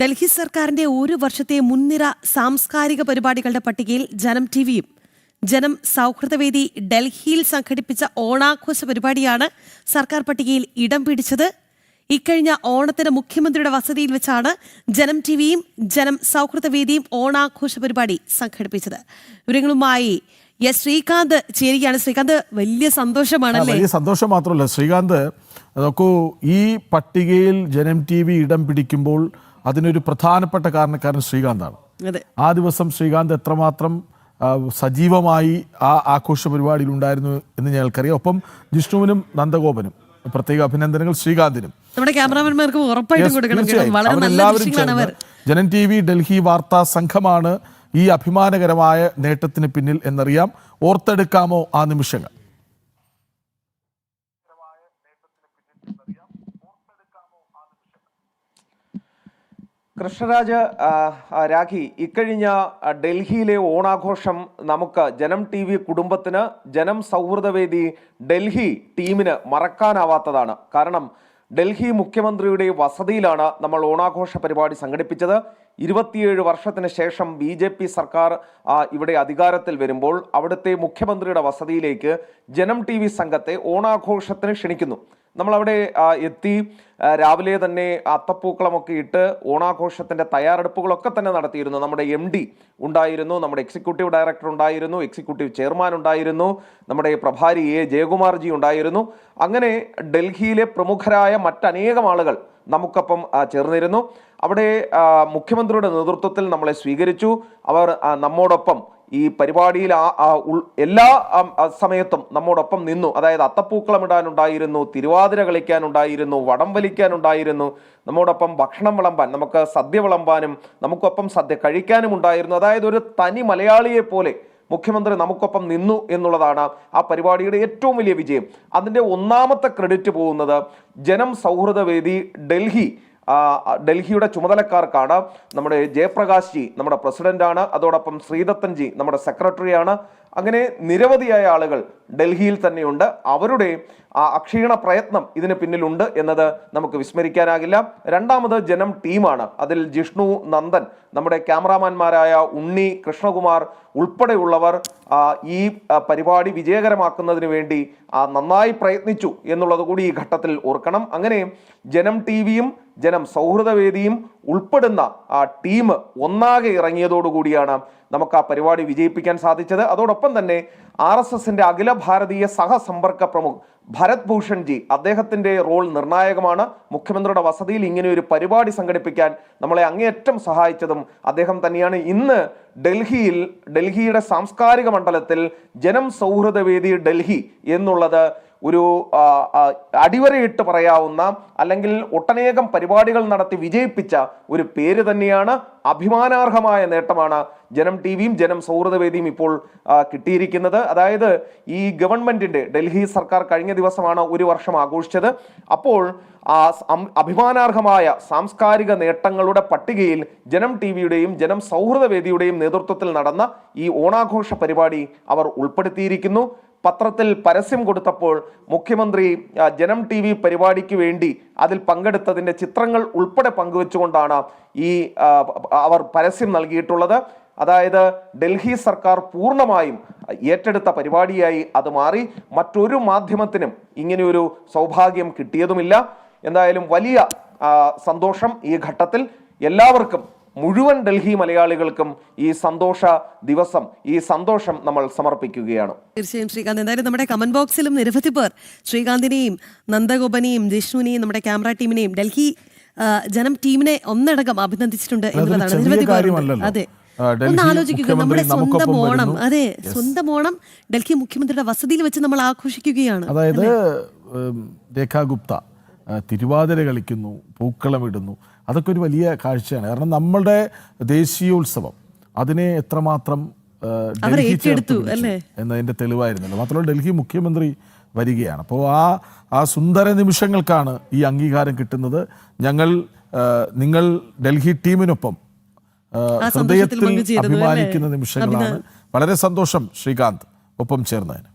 ഡൽഹി സർക്കാരിന്റെ ഒരു വർഷത്തെ മുൻനിര സാംസ്കാരിക പരിപാടികളുടെ പട്ടികയിൽ ജനം ടിവിയും ജനം സൗഹൃദവേദി ഡൽഹിയിൽ സംഘടിപ്പിച്ച ഓണാഘോഷ പരിപാടിയാണ് സർക്കാർ പട്ടികയിൽ ഇടം പിടിച്ചത്. ഇക്കഴിഞ്ഞ ഓണത്തിന് മുഖ്യമന്ത്രിയുടെ വസതിയിൽ വെച്ചാണ് ജനം ടിവിയും ജനം സൗഹൃദവേദിയും ഓണാഘോഷ പരിപാടി സംഘടിപ്പിച്ചത്. വിവരങ്ങളുമായി ശ്രീകാന്ത് ചേരുകയാണ്. ശ്രീകാന്ത്, വലിയ സന്തോഷമാണല്ലേ? വലിയ സന്തോഷം മാത്രമല്ല ശ്രീകാന്ത്, നോക്കൂ, ഈ പട്ടികയിൽ ജനം ടി വി ഇടം പിടിക്കുമ്പോൾ അതിനൊരു പ്രധാനപ്പെട്ട കാരണക്കാരൻ ശ്രീകാന്താണ്. ആ ദിവസം ശ്രീകാന്ത് എത്രമാത്രം സജീവമായി ആ ആഘോഷ പരിപാടിയിൽ ഉണ്ടായിരുന്നു എന്ന് ഞങ്ങൾക്കറിയാം. ഒപ്പം ജിഷ്ണുവിനും നന്ദഗോപനും പ്രത്യേക അഭിനന്ദനങ്ങൾ ശ്രീകാന്തിനും. നമ്മുടെ ക്യാമറാമാൻമാർക്ക് ഉറപ്പായിട്ടും കൊടുക്കണം. ജനം ടി വി ഡൽഹി വാർത്താ സംഘമാണ് ഈ അഭിമാനകരമായ നേട്ടത്തിന് പിന്നിൽ എന്നറിയാം. ഓർത്തെടുക്കാമോ ആ നിമിഷങ്ങൾ? കൃഷ്ണരാജ്, രാഖി, ഇക്കഴിഞ്ഞ ഡൽഹിയിലെ ഓണാഘോഷം നമുക്ക് ജനം ടി വി കുടുംബത്തിന്, ജനം സൗഹൃദവേദി ഡൽഹി ടീമിന് മറക്കാനാവാത്തതാണ്. കാരണം ഡൽഹി മുഖ്യമന്ത്രിയുടെ വസതിയിലാണ് നമ്മൾ ഓണാഘോഷ പരിപാടി സംഘടിപ്പിച്ചത്. 27 വർഷത്തിന് ശേഷം BJP സർക്കാർ ഇവിടെ അധികാരത്തിൽ വരുമ്പോൾ അവിടുത്തെ മുഖ്യമന്ത്രിയുടെ വസതിയിലേക്ക് ജനം ടി വി സംഘത്തെ ഓണാഘോഷത്തിന് ക്ഷണിക്കുന്നു. നമ്മളവിടെ എത്തി രാവിലെ തന്നെ അത്തപ്പൂക്കളമൊക്കെ ഇട്ട് ഓണാഘോഷത്തിൻ്റെ തയ്യാറെടുപ്പുകളൊക്കെ തന്നെ നടത്തിയിരുന്നു. നമ്മുടെ MD ഉണ്ടായിരുന്നു, നമ്മുടെ എക്സിക്യൂട്ടീവ് ഡയറക്ടർ ഉണ്ടായിരുന്നു, എക്സിക്യൂട്ടീവ് ചെയർമാൻ ഉണ്ടായിരുന്നു, നമ്മുടെ പ്രഭാരി A. ജയകുമാർജി ഉണ്ടായിരുന്നു. അങ്ങനെ ഡൽഹിയിലെ പ്രമുഖരായ മറ്റനേകം ആളുകൾ നമുക്കൊപ്പം ചേർന്നിരുന്നു. അവിടെ മുഖ്യമന്ത്രിയുടെ നേതൃത്വത്തിൽ നമ്മളെ സ്വീകരിച്ചു. അവർ നമ്മോടൊപ്പം ഈ പരിപാടിയിൽ എല്ലാ സമയത്തും നമ്മോടൊപ്പം നിന്നു. അതായത് അത്തപ്പൂക്കളം ഇടാനുണ്ടായിരുന്നു, തിരുവാതിര കളിക്കാനുണ്ടായിരുന്നു, വടം വലിക്കാനുണ്ടായിരുന്നു, നമ്മോടൊപ്പം ഭക്ഷണം വിളമ്പാൻ, നമുക്ക് സദ്യ വിളമ്പാനും നമുക്കൊപ്പം സദ്യ കഴിക്കാനും ഉണ്ടായിരുന്നു. അതായത് ഒരു തനി മലയാളിയെ പോലെ മുഖ്യമന്ത്രി നമുക്കൊപ്പം നിന്നു എന്നുള്ളതാണ് ആ പരിപാടിയുടെ ഏറ്റവും വലിയ വിജയം. അതിൻ്റെ ഒന്നാമത്തെ ക്രെഡിറ്റ് പോകുന്നത് ജനം സൗഹൃദവേദി ഡൽഹിയുടെ ചുമതലക്കാർക്കാണ്. നമ്മുടെ ജയപ്രകാശ് ജി നമ്മുടെ പ്രസിഡന്റാണ്, അതോടൊപ്പം ശ്രീദത്തൻ ജി നമ്മുടെ സെക്രട്ടറിയാണ്. അങ്ങനെ നിരവധിയായ ആളുകൾ ഡൽഹിയിൽ തന്നെയുണ്ട്. അവരുടെ അക്ഷീണ പ്രയത്നം ഇതിന് പിന്നിലുണ്ട് എന്നത് നമുക്ക് വിസ്മരിക്കാനാകില്ല. രണ്ടാമത് ജനം ടീമാണ്. അതിൽ ജിഷ്ണു, നന്ദൻ, നമ്മുടെ ക്യാമറാമാൻമാരായ ഉണ്ണി, കൃഷ്ണകുമാർ ഉൾപ്പെടെയുള്ളവർ ഈ പരിപാടി വിജയകരമാക്കുന്നതിന് വേണ്ടി നന്നായി പ്രയത്നിച്ചു എന്നുള്ളത് കൂടി ഈ ഘട്ടത്തിൽ ഓർക്കണം. അങ്ങനെ ജനം ടി വിയും ജനം സൗഹൃദവേദിയും ഉൾപ്പെടുന്ന ടീം ഒന്നാകെ ഇറങ്ങിയതോടുകൂടിയാണ് നമുക്ക് ആ പരിപാടി വിജയിപ്പിക്കാൻ സാധിച്ചത്. അതോടൊപ്പം തന്നെ RSSന്റെ അഖില ഭാരതീയ സഹസമ്പർക്ക പ്രമുഖ് ഭരത് ഭൂഷൺ ജി, അദ്ദേഹത്തിന്റെ റോൾ നിർണായകമാണ്. മുഖ്യമന്ത്രിയുടെ വസതിയിൽ ഇങ്ങനെ ഒരു പരിപാടി സംഘടിപ്പിക്കാൻ നമ്മളെ അങ്ങേയറ്റം സഹായിച്ചതും അദ്ദേഹം തന്നെയാണ്. ഇന്ന് ഡൽഹിയുടെ സാംസ്കാരിക മണ്ഡലത്തിൽ ജനം സൗഹൃദവേദി ഡൽഹി എന്നുള്ളത് ഒരു അടിവരയിട്ട് പറയാവുന്ന, അല്ലെങ്കിൽ ഒട്ടനേകം പരിപാടികൾ നടത്തി വിജയിപ്പിച്ച ഒരു പേര് തന്നെയാണ്. അഭിമാനാർഹമായ നേട്ടമാണ് ജനം ടി വിയും ജനം സൗഹൃദവേദിയും ഇപ്പോൾ കിട്ടിയിരിക്കുന്നത്. അതായത് ഈ ഗവൺമെന്റിന്റെ, ഡൽഹി സർക്കാർ കഴിഞ്ഞ ദിവസമാണ് 1 വർഷം ആഘോഷിച്ചത്. അപ്പോൾ അഭിമാനാർഹമായ സാംസ്കാരിക നേട്ടങ്ങളുടെ പട്ടികയിൽ ജനം ടി വിയുടെയും ജനം സൗഹൃദവേദിയുടെയും നേതൃത്വത്തിൽ നടന്ന ഈ ഓണാഘോഷ പരിപാടി അവർ ഉൾപ്പെടുത്തിയിരിക്കുന്നു. പത്രത്തിൽ പരസ്യം കൊടുത്തപ്പോൾ മുഖ്യമന്ത്രി ജനം ടി വി പരിപാടിക്ക് വേണ്ടി അതിൽ പങ്കെടുത്തതിൻ്റെ ചിത്രങ്ങൾ ഉൾപ്പെടെ പങ്കുവെച്ചുകൊണ്ടാണ് അവർ പരസ്യം നൽകിയിട്ടുള്ളത്. അതായത് ഡൽഹി സർക്കാർ പൂർണ്ണമായും ഏറ്റെടുത്ത പരിപാടിയായി അത് മാറി. മറ്റൊരു മാധ്യമത്തിനും ഇങ്ങനെയൊരു സൗഭാഗ്യം കിട്ടിയതുമില്ല. എന്തായാലും വലിയ സന്തോഷം ഈ ഘട്ടത്തിൽ. എല്ലാവർക്കും, മുഴുവൻ ഡൽഹി മലയാളികൾക്കും ഈ സന്തോഷ ദിവസം, ഈ സന്തോഷം നമ്മൾ സമർപ്പിക്കുകയാണ്. തീർച്ചയായും ശ്രീകാന്ത്, എന്തായാലും നമ്മുടെ കമന്റ് ബോക്സിലും നിരവധി പേർ ശ്രീകാന്തിനെയും നന്ദഗോപനെയും ജിഷ്ണുവിനെയും നമ്മുടെ ക്യാമറ ടീമിനെയും ഡൽഹി ജനം ടീമിനെ ഒന്നടങ്കം അഭിനന്ദിച്ചിട്ടുണ്ട് എന്നുള്ളതാണ്. നിരവധി പേർ. അതെ, ഒന്ന് ആലോചിക്കുക, നമ്മുടെ സ്വന്തം ഓണം, അതെ, സ്വന്തം ഓണം ഡൽഹി മുഖ്യമന്ത്രിയുടെ വസതിയിൽ വെച്ച് നമ്മൾ ആഘോഷിക്കുകയാണ്. അതായത് രേഖാ ഗുപ്ത തിരുവാതിര കളിക്കുന്നു, പൂക്കളമിടുന്നു, അതൊക്കെ ഒരു വലിയ കാഴ്ചയാണ്. കാരണം നമ്മുടെ ദേശീയോത്സവം അതിനെ എത്രമാത്രം എന്നതിൻ്റെ തെളിവായിരുന്നല്ലോ. മാത്രമല്ല ഡൽഹി മുഖ്യമന്ത്രി വരികയാണ്. അപ്പോൾ ആ സുന്ദര നിമിഷങ്ങൾക്കാണ് ഈ അംഗീകാരം കിട്ടുന്നത്. നിങ്ങൾ ഡൽഹി ടീമിനൊപ്പം ഹൃദയത്തിൽ അഭിമാനിക്കുന്ന നിമിഷങ്ങളാണ്. വളരെ സന്തോഷം ശ്രീകാന്ത് ഒപ്പം ചേർന്നതിന്.